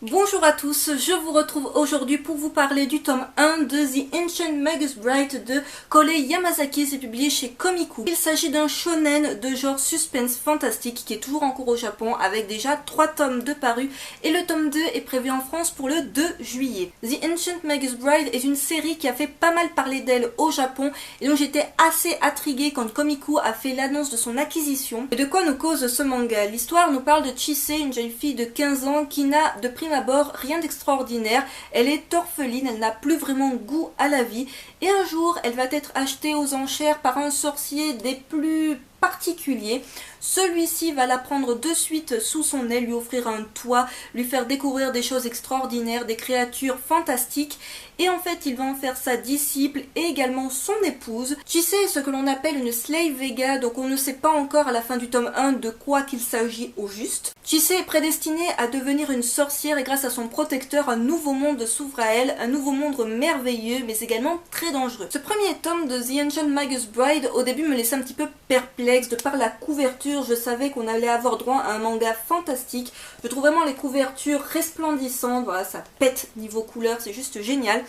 Bonjour à tous, je vous retrouve aujourd'hui pour vous parler du tome 1 de The Ancient Magus Bride de Kōrei Yamazaki, c'est publié chez Komiku. Il s'agit d'un shonen de genre suspense fantastique qui est toujours en cours au Japon avec déjà 3 tomes de parus et le tome 2 est prévu en France pour le 2 juillet. The Ancient Magus Bride est une série qui a fait pas mal parler d'elle au Japon et donc j'étais assez intriguée quand Komiku a fait l'annonce de son acquisition. Et de quoi nous cause ce manga? L'histoire nous parle de Chise, une jeune fille de 15 ans qui n'a de prime abord rien d'extraordinaire, elle est orpheline, elle n'a plus vraiment goût à la vie et un jour elle va être achetée aux enchères par un sorcier des plus particulier. Celui-ci va la prendre de suite sous son aile, lui offrir un toit, lui faire découvrir des choses extraordinaires, des créatures fantastiques et en fait il va en faire sa disciple et également son épouse. Chise est ce que l'on appelle une slave vega, donc on ne sait pas encore à la fin du tome 1 de quoi qu'il s'agit au juste. Chise est prédestinée à devenir une sorcière et grâce à son protecteur un nouveau monde s'ouvre à elle, un nouveau monde merveilleux mais également très dangereux. Ce premier tome de The Ancient Magus Bride au début me laissait un petit peu perplexe. De par la couverture, je savais qu'on allait avoir droit à un manga fantastique. Je trouve vraiment les couvertures resplendissantes, voilà, ça pète niveau couleur, c'est juste génial.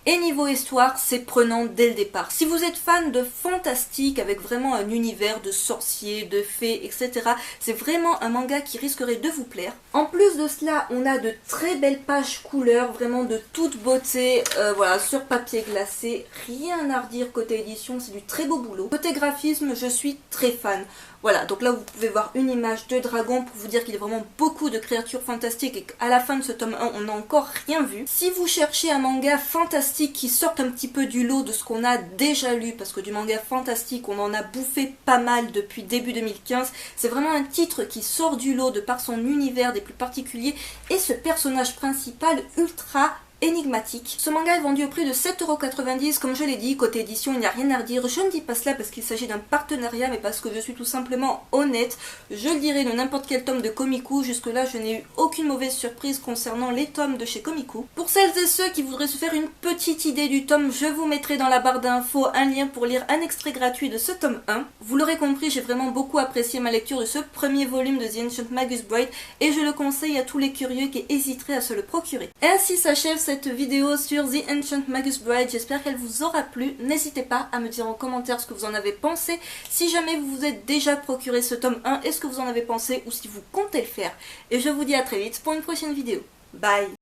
Et niveau histoire, c'est prenant dès le départ. Si vous êtes fan de fantastique avec vraiment un univers de sorciers, de fées, etc., c'est vraiment un manga qui risquerait de vous plaire. En plus de cela, on a de très belles pages couleurs, vraiment de toute beauté, voilà, sur papier glacé. Rien à redire côté édition, c'est du très beau boulot. Côté graphisme, je suis très fan. Voilà, donc là vous pouvez voir une image de dragon pour vous dire qu'il y a vraiment beaucoup de créatures fantastiques et qu'à la fin de ce tome 1, on n'a encore rien vu. Si vous cherchez un manga fantastique qui sorte un petit peu du lot de ce qu'on a déjà lu, parce que du manga fantastique, on en a bouffé pas mal depuis début 2015, c'est vraiment un titre qui sort du lot de par son univers des plus particuliers et ce personnage principal ultra énigmatique. Ce manga est vendu au prix de 7,90 €, comme je l'ai dit, côté édition il n'y a rien à redire. Je ne dis pas cela parce qu'il s'agit d'un partenariat mais parce que je suis tout simplement honnête. Je le dirais de n'importe quel tome de Komiku, jusque là je n'ai eu aucune mauvaise surprise concernant les tomes de chez Komiku. Pour celles et ceux qui voudraient se faire une petite idée du tome, je vous mettrai dans la barre d'infos un lien pour lire un extrait gratuit de ce tome 1. Vous l'aurez compris, j'ai vraiment beaucoup apprécié ma lecture de ce premier volume de The Ancient Magus Bride et je le conseille à tous les curieux qui hésiteraient à se le procurer. Ainsi s'achève cette vidéo sur The Ancient Magus Bride, j'espère qu'elle vous aura plu. N'hésitez pas à me dire en commentaire ce que vous en avez pensé. Si jamais vous vous êtes déjà procuré ce tome 1, est-ce que vous en avez pensé ou si vous comptez le faire. Et je vous dis à très vite pour une prochaine vidéo. Bye!